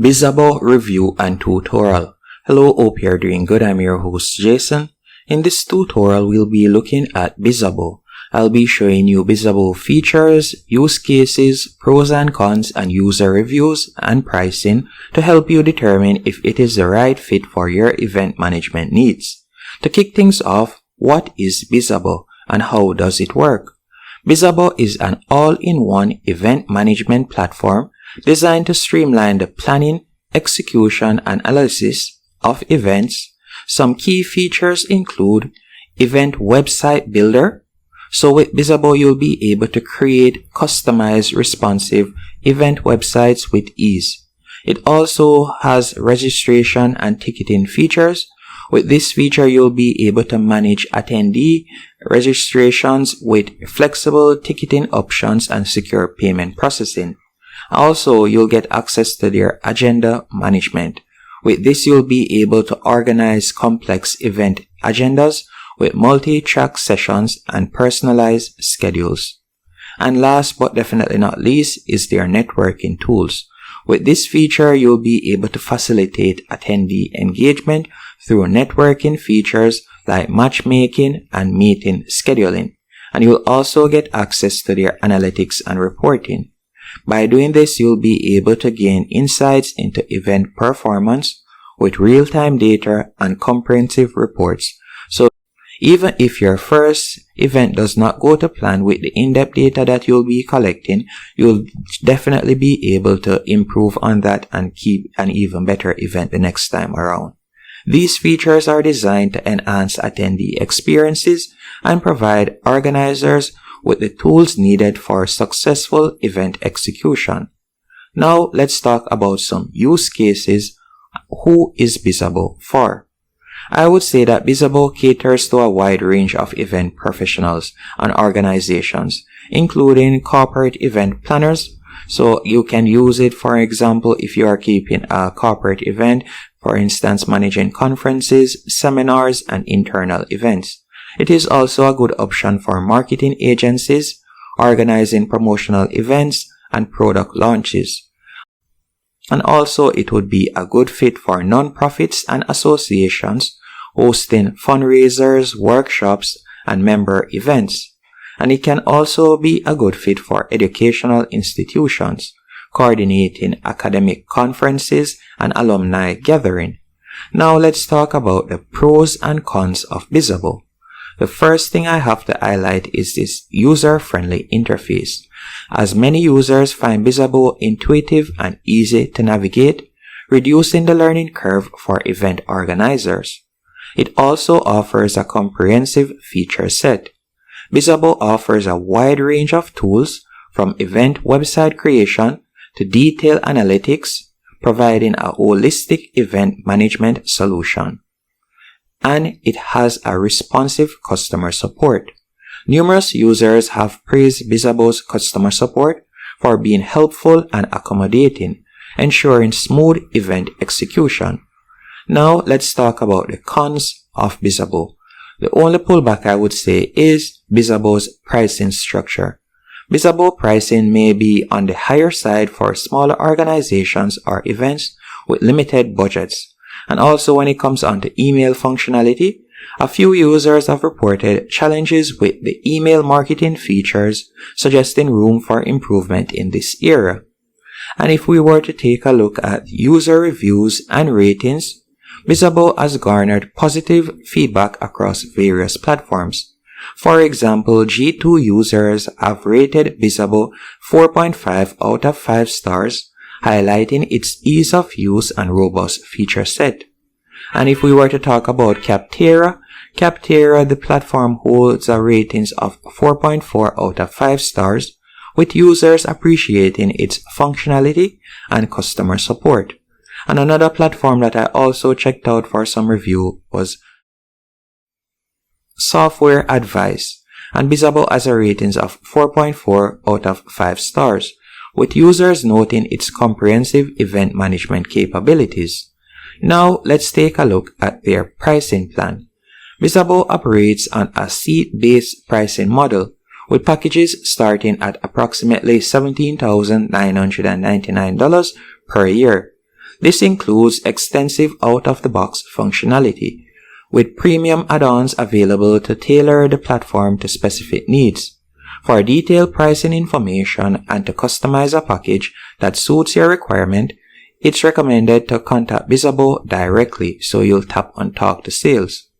Bizzabo review and tutorial. Hello, hope you're doing good. I'm your host Jason. In this tutorial, we'll be looking at Bizzabo. I'll be showing you Bizzabo features, use cases, pros and cons, and user reviews and pricing to help you determine if it is the right fit for your event management needs. To kick things off, what is Bizzabo and how does it work? Bizzabo is an all-in-one event management platform designed to streamline the planning, execution, and analysis of events. Some key features include Event Website Builder. So with Bizzabo, you'll be able to create customized, responsive event websites with ease. It also has registration and ticketing features. With this feature, you'll be able to manage attendee registrations with flexible ticketing options and secure payment processing. Also, you'll get access to their agenda management. With this, you'll be able to organize complex event agendas with multi-track sessions and personalized schedules. And last but definitely not least is their networking tools. With this feature, you'll be able to facilitate attendee engagement through networking features like matchmaking and meeting scheduling. And you'll also get access to their analytics and reporting. By doing this, you'll be able to gain insights into event performance with real-time data and comprehensive reports. So even if your first event does not go to plan with the in-depth data that you'll be collecting, you'll definitely be able to improve on that and keep an even better event the next time around. These features are designed to enhance attendee experiences and provide organizers with the tools needed for successful event execution. Now let's talk about some use cases. Who is Bizzabo for? I would say that Bizzabo caters to a wide range of event professionals and organizations, including corporate event planners. So you can use it, for example, if you are keeping a corporate event, for instance, managing conferences, seminars, and internal events. It is also a good option for marketing agencies, organizing promotional events, and product launches. And also, it would be a good fit for nonprofits and associations hosting fundraisers, workshops, and member events. And it can also be a good fit for educational institutions, coordinating academic conferences and alumni gathering. Now let's talk about the pros and cons of Bizzabo. The first thing I have to highlight is this user-friendly interface, as many users find Bizzabo intuitive and easy to navigate, reducing the learning curve for event organizers. It also offers a comprehensive feature set. Bizzabo offers a wide range of tools from event website creation to detailed analytics, providing a holistic event management solution. And it has a responsive customer support. Numerous users have praised Bizzabo's customer support for being helpful and accommodating, ensuring smooth event execution. Now let's talk about the cons of Bizzabo. The only pullback I would say is Bizzabo's pricing structure. Bizzabo pricing may be on the higher side for smaller organizations or events with limited budgets. And also when it comes on to email functionality, a few users have reported challenges with the email marketing features, suggesting room for improvement in this area. And if we were to take a look at user reviews and ratings, Bizzabo has garnered positive feedback across various platforms. For example, G2 users have rated Bizzabo 4.5 out of 5 stars, highlighting its ease of use and robust feature set. And if we were to talk about Capterra, the platform holds a ratings of 4.4 out of 5 stars, with users appreciating its functionality and customer support. And another platform that I also checked out for some review was Software Advice, and Bizzabo has a ratings of 4.4 out of 5 stars, with users noting its comprehensive event management capabilities. Now let's take a look at their pricing plan. Bizzabo operates on a seat-based pricing model, with packages starting at approximately $17,999 per year. This includes extensive out-of-the-box functionality, with premium add-ons available to tailor the platform to specific needs. For detailed pricing information and to customize a package that suits your requirement, it's recommended to contact Bizzabo directly so you'll tap on Talk to Sales.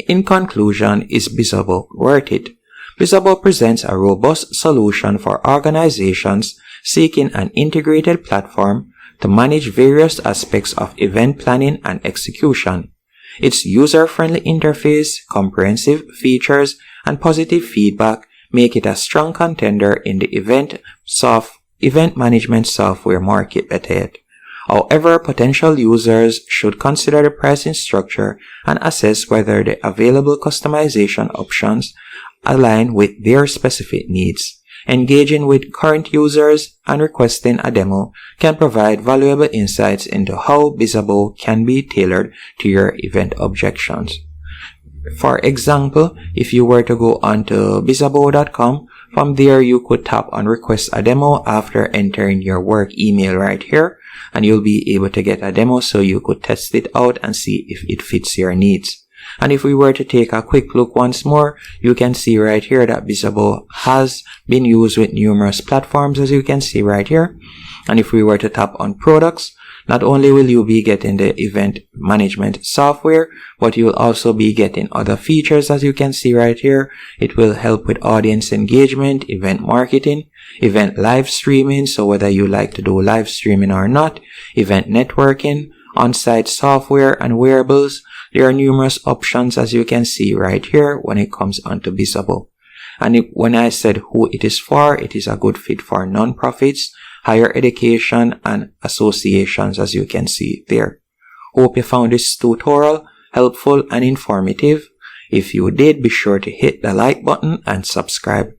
In conclusion, is Bizzabo worth it? Bizzabo presents a robust solution for organizations seeking an integrated platform to manage various aspects of event planning and execution. Its user-friendly interface, comprehensive features, and positive feedback make it a strong contender in the event management software market at yet. However, potential users should consider the pricing structure and assess whether the available customization options align with their specific needs. Engaging with current users and requesting a demo can provide valuable insights into how Bizzabo can be tailored to your event objections. For example, if you were to go onto bizzabo.com, from there you could tap on request a demo after entering your work email right here, and you'll be able to get a demo so you could test it out and see if it fits your needs. And if we were to take a quick look once more, you can see right here that Bizzabo has been used with numerous platforms, as you can see right here. And if we were to tap on products, not only will you be getting the event management software, but you'll also be getting other features, as you can see right here. It will help with audience engagement, event marketing, event live streaming, so whether you like to do live streaming or not, event networking, on-site software and wearables. There are numerous options, as you can see right here, when it comes onto Bizzabo. And when I said who it is for, it is a good fit for non-profits, higher education, and associations, as you can see there. Hope you found this tutorial helpful and informative. If you did, be sure to hit the like button and subscribe